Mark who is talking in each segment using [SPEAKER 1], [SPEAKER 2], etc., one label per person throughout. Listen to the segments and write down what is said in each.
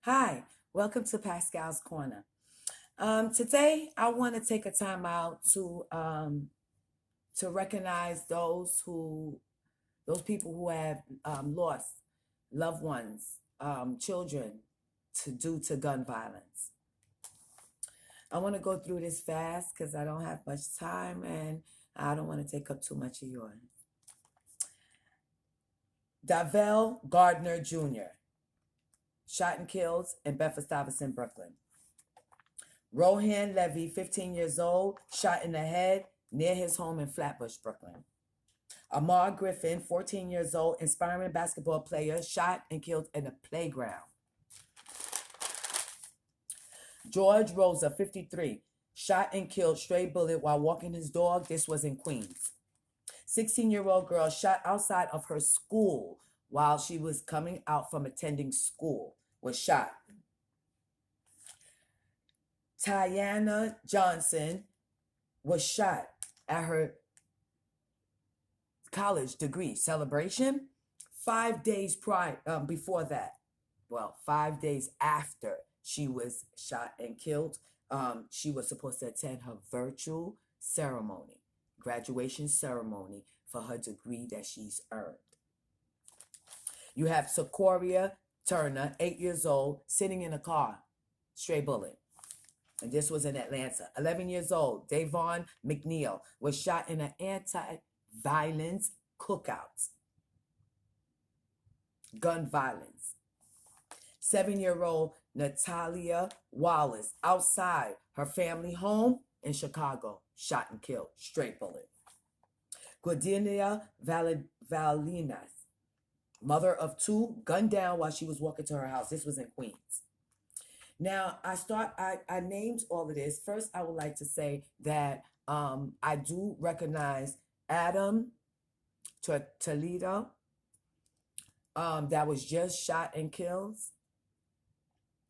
[SPEAKER 1] Hi, welcome to Pascal's Corner. Today, I want to take a time out to recognize those people who have lost loved ones, children, due to gun violence. I want to go through this fast because I don't have much time and I don't want to take up too much of yours. Davell Gardner Jr., shot and killed in Bedford-Stuyvesant, Brooklyn. Rohan Levy, 15 years old, shot in the head near his home in Flatbush, Brooklyn. Amar Griffin, 14 years old, inspiring basketball player, shot and killed in a playground. George Rosa, 53, shot and killed stray bullet while walking his dog. This was in Queens. 16-year-old girl shot outside of her school while she was coming out from attending school, was shot. Tiana Johnson was shot at her college degree celebration 5 days before that. Well, 5 days after she was shot and killed, she was supposed to attend her virtual ceremony, graduation ceremony for her degree that she's earned. You have Socoria Turner, 8 years old, sitting in a car, stray bullet. And this was in Atlanta. 11 years old, Davon McNeil was shot in an anti-violence cookout. Gun violence. 7-year-old Natalia Wallace outside her family home in Chicago, shot and killed, straight bullet. Cordelia Valinas, mother of two, gunned down while she was walking to her house. This was in Queens. Now, I named all of this. First, I would like to say that I do recognize Adam Toledo, that was just shot and killed.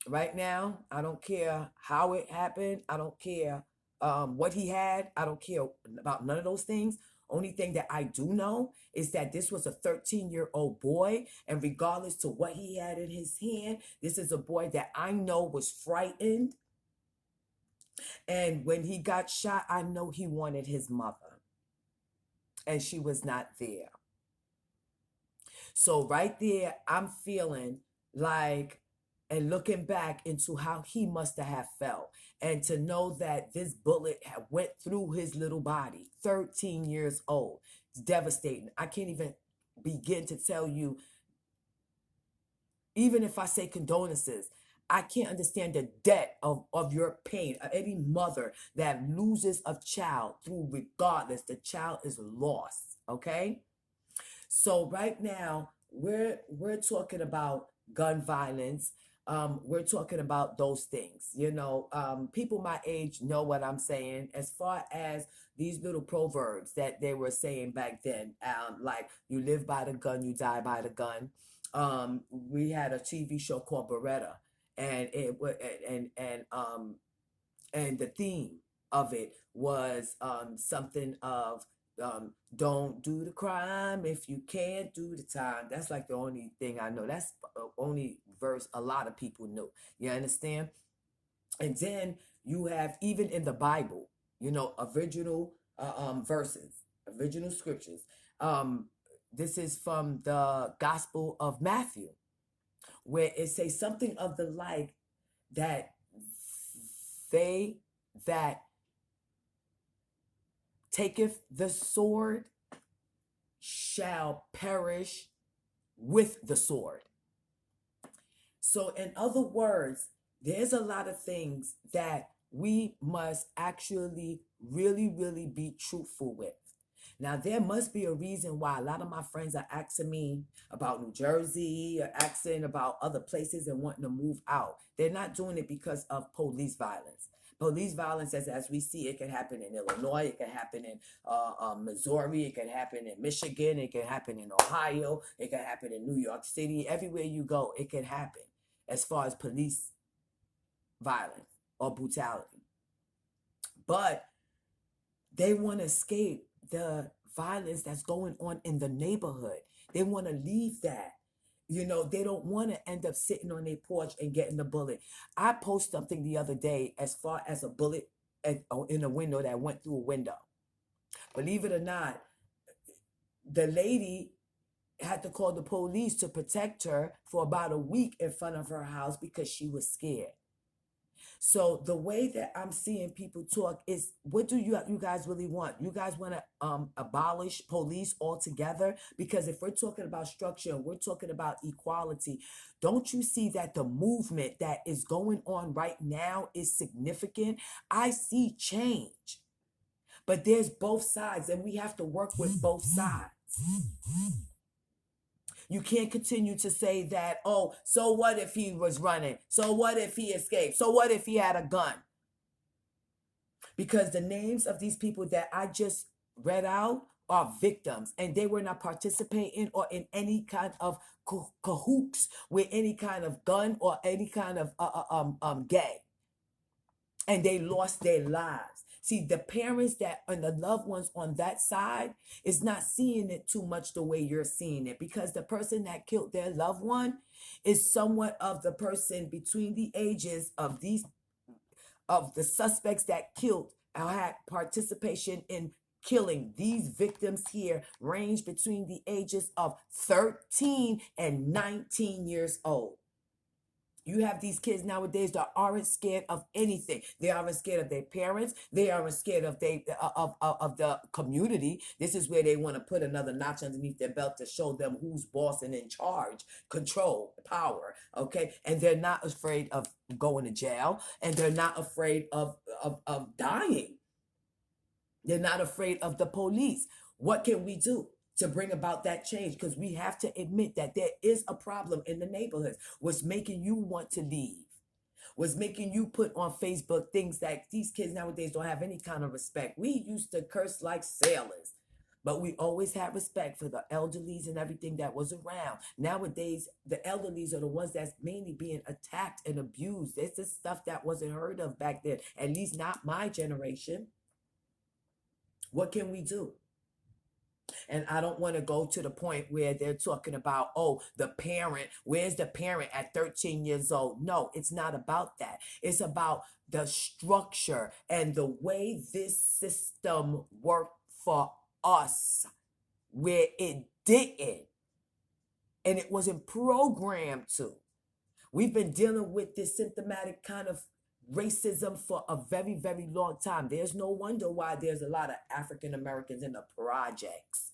[SPEAKER 1] Right now, I don't care how it happened. I don't care what he had. I don't care about none of those things. Only thing that I do know is that this was a 13-year-old boy, and regardless to what he had in his hand, this is a boy that I know was frightened. And when he got shot, I know he wanted his mother, and she was not there. So right there, I'm feeling like, and looking back into how he must have felt, and to know that this bullet had went through his little body, 13 years old. It's devastating. I can't even begin to tell you, even if I say condolences, I can't understand the depth of your pain. Any mother that loses a child, through regardless, the child is lost, okay? So right now, we're talking about gun violence. We're talking about those things. People my age know what I'm saying as far as these little proverbs that they were saying back then. Like, you live by the gun, you die by the gun. We had a TV show called Beretta, and it was and the theme of it was something of, don't do the crime if you can't do the time. That's like the only thing I know. That's the only verse a lot of people knew. You understand? And then you have, even in the Bible, original verses, original scriptures. This is from the Gospel of Matthew, where it says something of the like, that they that taketh the sword shall perish with the sword. So, in other words, there's a lot of things that we must actually really, really be truthful with. Now, there must be a reason why a lot of my friends are asking me about New Jersey, or asking about other places and wanting to move out. They're not doing it because of police violence. Police violence, as we see, it can happen in Illinois, it can happen in Missouri, it can happen in Michigan, it can happen in Ohio, it can happen in New York City. Everywhere you go, it can happen as far as police violence or brutality. But they want to escape the violence that's going on in the neighborhood. They want to leave that. They don't want to end up sitting on their porch and getting the bullet. I posted something the other day as far as a bullet in a window that went through a window. Believe it or not, the lady had to call the police to protect her for about a week in front of her house because she was scared. So the way that I'm seeing people talk is, what do you guys really want? You guys want to abolish police altogether? Because if we're talking about structure and we're talking about equality, don't you see that the movement that is going on right now is significant? I see change, but there's both sides, and we have to work with both sides. You can't continue to say that, oh, so what if he was running? So what if he escaped? So what if he had a gun? Because the names of these people that I just read out are victims, and they were not participating or in any kind of cahoots with any kind of gun or any kind of gang. And they lost their lives. See, the parents that and the loved ones on that side is not seeing it too much the way you're seeing it, because the person that killed their loved one is somewhat of the person between the ages of the suspects that killed or had participation in killing. These victims here range between the ages of 13 and 19 years old. You have these kids nowadays that aren't scared of anything. They aren't scared of their parents. They aren't scared of the community. This is where they want to put another notch underneath their belt to show them who's boss and in charge, control, power. Okay, and they're not afraid of going to jail, and they're not afraid of dying. They're not afraid of the police. What can we do to bring about that change? Because we have to admit that there is a problem in the neighborhoods. What's making you want to leave? What's making you put on Facebook things that these kids nowadays don't have any kind of respect? We used to curse like sailors, but we always had respect for the elderlies and everything that was around. Nowadays, the elderlies are the ones that's mainly being attacked and abused. This is stuff that wasn't heard of back then, at least not my generation. What can we do? And I don't want to go to the point where they're talking about, oh, the parent, where's the parent at 13 years old? No, it's not about that. It's about the structure and the way this system worked for us, where it didn't. And it wasn't programmed to. We've been dealing with this symptomatic kind of racism for a very, very long time. There's no wonder why there's a lot of African Americans in the projects.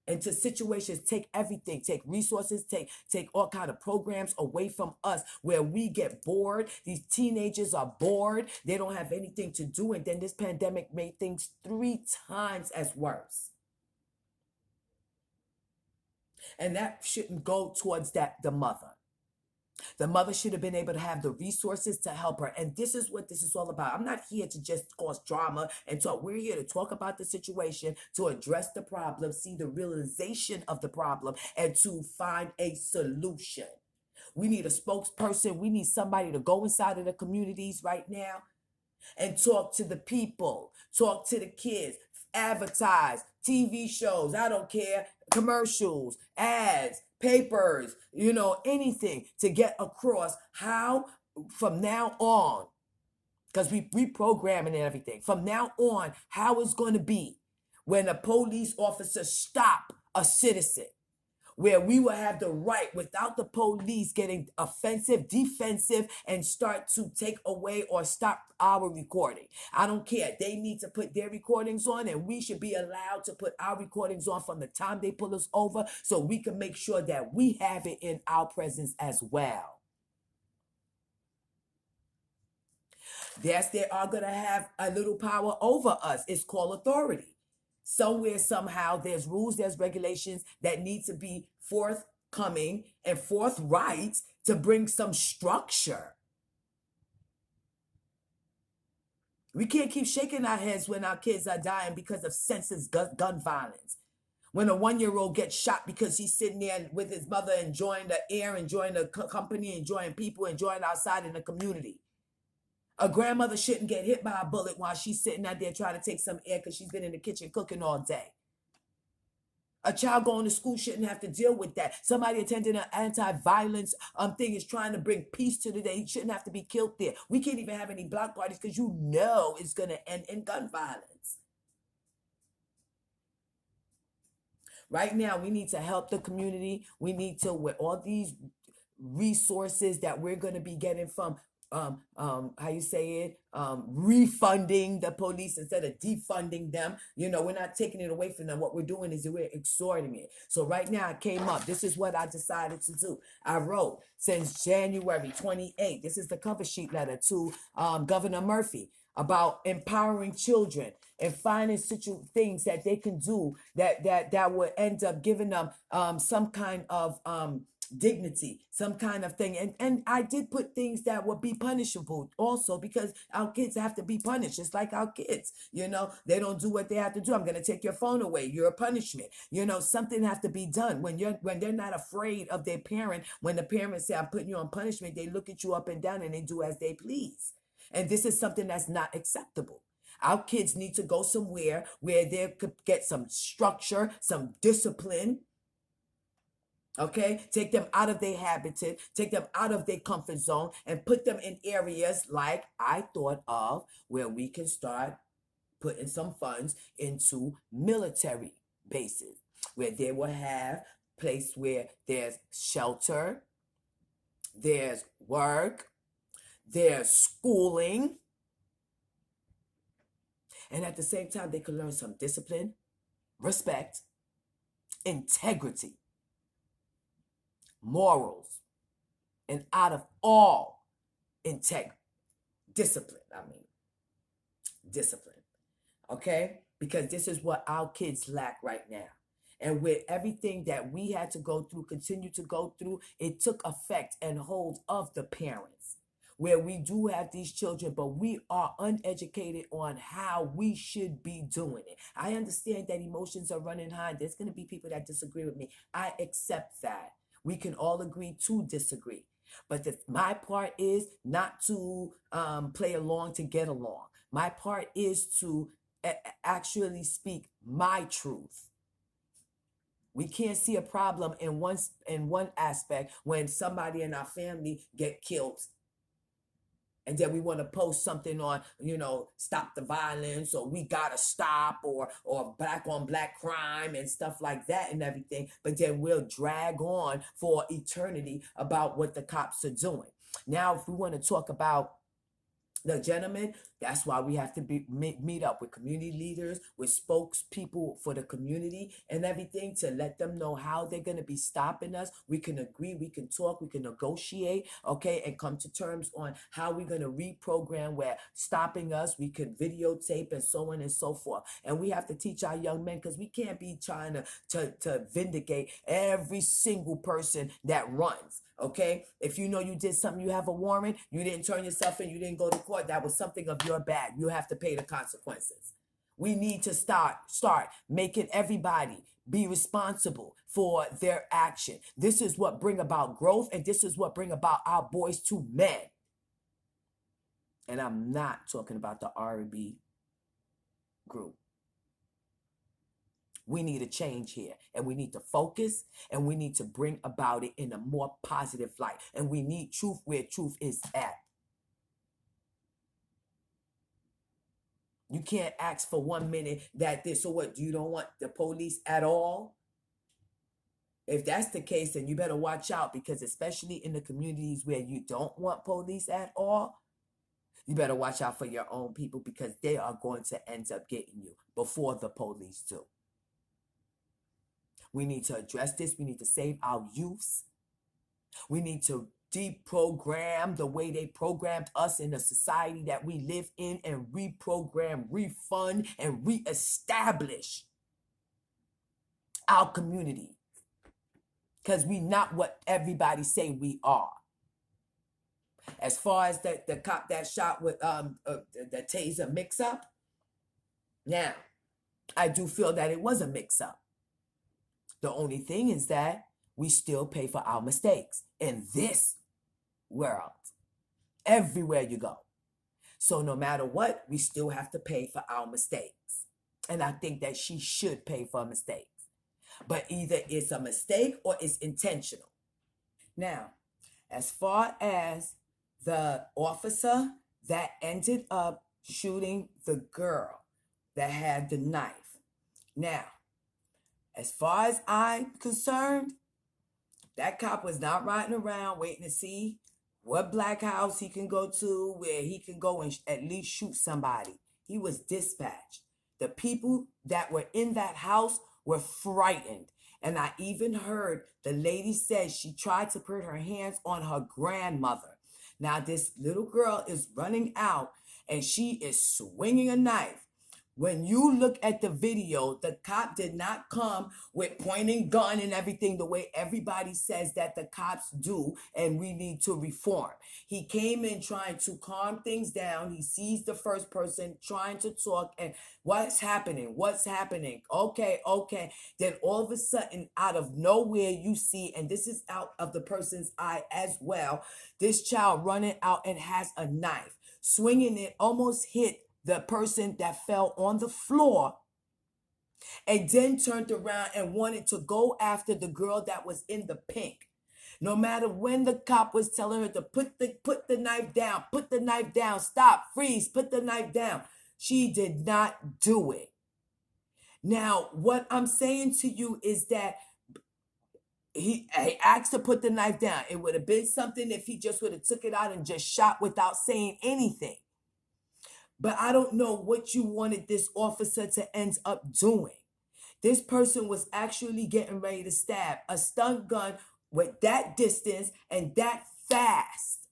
[SPEAKER 1] Into situations, take everything, take resources, take all kind of programs away from us, where we get bored. These teenagers are bored. They don't have anything to do. And then this pandemic made things 3 times as worse. And that shouldn't go towards the mother. The mother should have been able to have the resources to help her. And this is what this is all about. I'm not here to just cause drama and talk. We're here to talk about the situation, to address the problem, see the realization of the problem, and to find a solution. We need a spokesperson. We need somebody to go inside of the communities right now and talk to the people, talk to the kids, advertise, TV shows, I don't care, commercials, ads, papers, anything to get across how from now on, because we reprogramming and everything, from now on, how it's going to be when a police officer stop a citizen, where we will have the right, without the police getting offensive, defensive, and start to take away or stop our recording. I don't care. They need to put their recordings on, and we should be allowed to put our recordings on from the time they pull us over, so we can make sure that we have it in our presence as well. Yes, they are going to have a little power over us. It's called authority. Somewhere, somehow, there's rules, there's regulations that need to be forthcoming and forthright to bring some structure. We can't keep shaking our heads when our kids are dying because of senseless gun violence. When a 1-year-old gets shot because he's sitting there with his mother, enjoying the air, enjoying the company, enjoying people, enjoying outside in the community. A grandmother shouldn't get hit by a bullet while she's sitting out there trying to take some air because she's been in the kitchen cooking all day. A child going to school shouldn't have to deal with that. Somebody attending an anti-violence thing is trying to bring peace to the day. He shouldn't have to be killed there. We can't even have any block parties because you know it's going to end in gun violence. Right now, we need to help the community. We need to, with all these resources that we're going to be getting from how you say it, refunding the police instead of defunding them. You know, we're not taking it away from them. What we're doing is we're exhorting it. So right now it came up. This is what I decided to do. I wrote since January 28th. This is the cover sheet letter to Governor Murphy about empowering children and finding things that they can do that would end up giving them some kind of dignity, some kind of thing. And I did put things that would be punishable also, because our kids have to be punished just like our kids. You know, they don't do what they have to do. I'm going to take your phone away. You're a punishment. You know, something has to be done when they're not afraid of their parent. When the parents say, I'm putting you on punishment, they look at you up and down and they do as they please. And this is something that's not acceptable. Our kids need to go somewhere where they could get some structure, some discipline. Okay, take them out of their habitat, take them out of their comfort zone, and put them in areas like I thought of, where we can start putting some funds into military bases, where they will have place where there's shelter, there's work, there's schooling, and at the same time they can learn some discipline, respect, integrity, morals, and out of all discipline. Okay, because this is what our kids lack right now. And with everything that we had to go through, continue to go through, it took effect and hold of the parents, where we do have these children, but we are uneducated on how we should be doing it. I understand that emotions are running high. There's going to be people that disagree with me. I accept that. We can all agree to disagree. But my part is not to play along to get along. My part is to actually speak my truth. We can't see a problem in one aspect when somebody in our family get killed, and then we want to post something on, stop the violence, or we gotta stop, or black on black crime and stuff like that and everything. But then we'll drag on for eternity about what the cops are doing. Now, if we want to talk about the gentleman, that's why we have to meet up with community leaders, with spokespeople for the community and everything, to let them know how they're going to be stopping us. We can agree, we can talk, we can negotiate, okay, and come to terms on how we're going to reprogram where stopping us, we could videotape and so on and so forth. And we have to teach our young men, because we can't be trying to vindicate every single person that runs. Okay, if you know you did something, you have a warrant, you didn't turn yourself in, you didn't go to court, that was something of your bad. You have to pay the consequences. We need to start making everybody be responsible for their action. This is what bring about growth, and this is what bring about our boys to men. And I'm not talking about the R&B group. We need a change here, and we need to focus, and we need to bring about it in a more positive light. And we need truth where truth is at. You can't ask for 1 minute that this, so what, you don't want the police at all? If that's the case, then you better watch out, because especially in the communities where you don't want police at all, you better watch out for your own people, because they are going to end up getting you before the police do. We need to address this. We need to save our youths. We need to deprogram the way they programmed us in the society that we live in, and reprogram, refund, and reestablish our community, because we not what everybody say we are. As far as the cop that shot with the taser mix-up, now, I do feel that it was a mix-up. The only thing is that we still pay for our mistakes in this world, everywhere you go. So no matter what, we still have to pay for our mistakes. And I think that she should pay for mistakes. But either it's a mistake or it's intentional. Now, as far as the officer that ended up shooting the girl that had the knife. Now, as far as I'm concerned, that cop was not riding around waiting to see what black house he can go to where he can go and at least shoot somebody. He was dispatched. The people that were in that house were frightened. And I even heard the lady said she tried to put her hands on her grandmother. Now, this little girl is running out and she is swinging a knife. When you look at the video, the cop did not come with pointing gun and everything the way everybody says that the cops do, and we need to reform. He came in trying to calm things down. He sees the first person trying to talk, and what's happening? What's happening? Okay, okay. Then all of a sudden, out of nowhere, you see, and this is out of the person's eye as well, this child running out and has a knife, swinging it, almost hit the person that fell on the floor, and then turned around and wanted to go after the girl that was in the pink. No matter when the cop was telling her to put the knife down, stop, freeze, put the knife down, she did not do it. Now, what I'm saying to you is that he asked to put the knife down. It would have been something if he just would have took it out and just shot without saying anything. But I don't know what you wanted this officer to end up doing. This person was actually getting ready to stab. A stun gun with that distance and that fast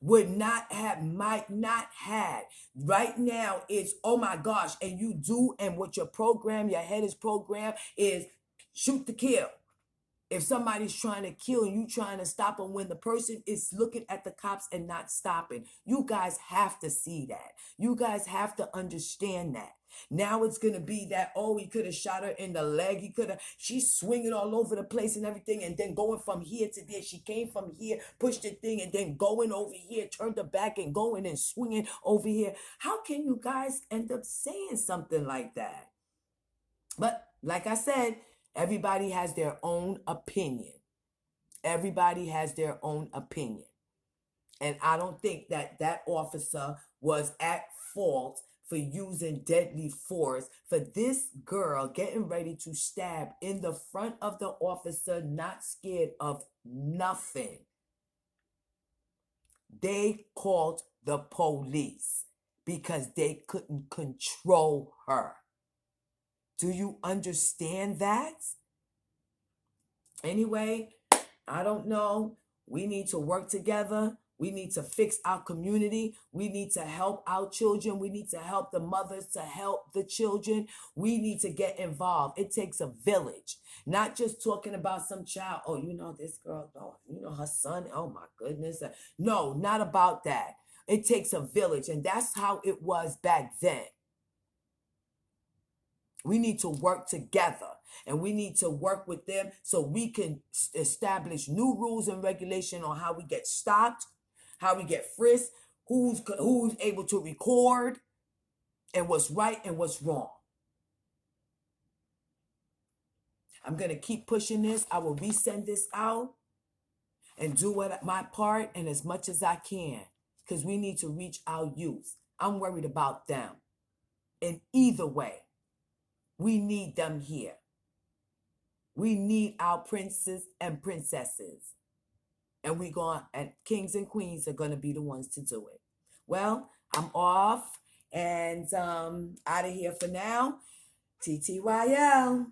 [SPEAKER 1] might not have. Right now, it's, oh my gosh, and you do, and what your head is programmed is shoot to kill. If somebody's trying to kill and you trying to stop them, when the person is looking at the cops and not stopping, you guys have to see that. You guys have to understand that. Now it's going to be that, oh, he could have shot her in the leg. She's swinging all over the place and everything, and then going from here to there. She came from here, pushed the thing, and then going over here, turned her back and going and swinging over here. How can you guys end up saying something like that? But like I said, everybody has their own opinion. Everybody has their own opinion. And I don't think that officer was at fault for using deadly force for this girl getting ready to stab in the front of the officer, not scared of nothing. They called the police because they couldn't control her. Do you understand that? Anyway, I don't know. We need to work together. We need to fix our community. We need to help our children. We need to help the mothers to help the children. We need to get involved. It takes a village. Not just talking about some child. Oh, this girl, oh, her son. Oh my goodness. No, not about that. It takes a village. And that's how it was back then. We need to work together, and we need to work with them so we can establish new rules and regulation on how we get stopped, how we get frisked, who's able to record, and what's right and what's wrong. I'm going to keep pushing this. I will resend this out and do my part and as much as I can, because we need to reach our youth. I'm worried about them. In either way, we need them here. We need our princes and princesses. And and kings and queens are going to be the ones to do it. Well, I'm off and out of here for now. TTYL.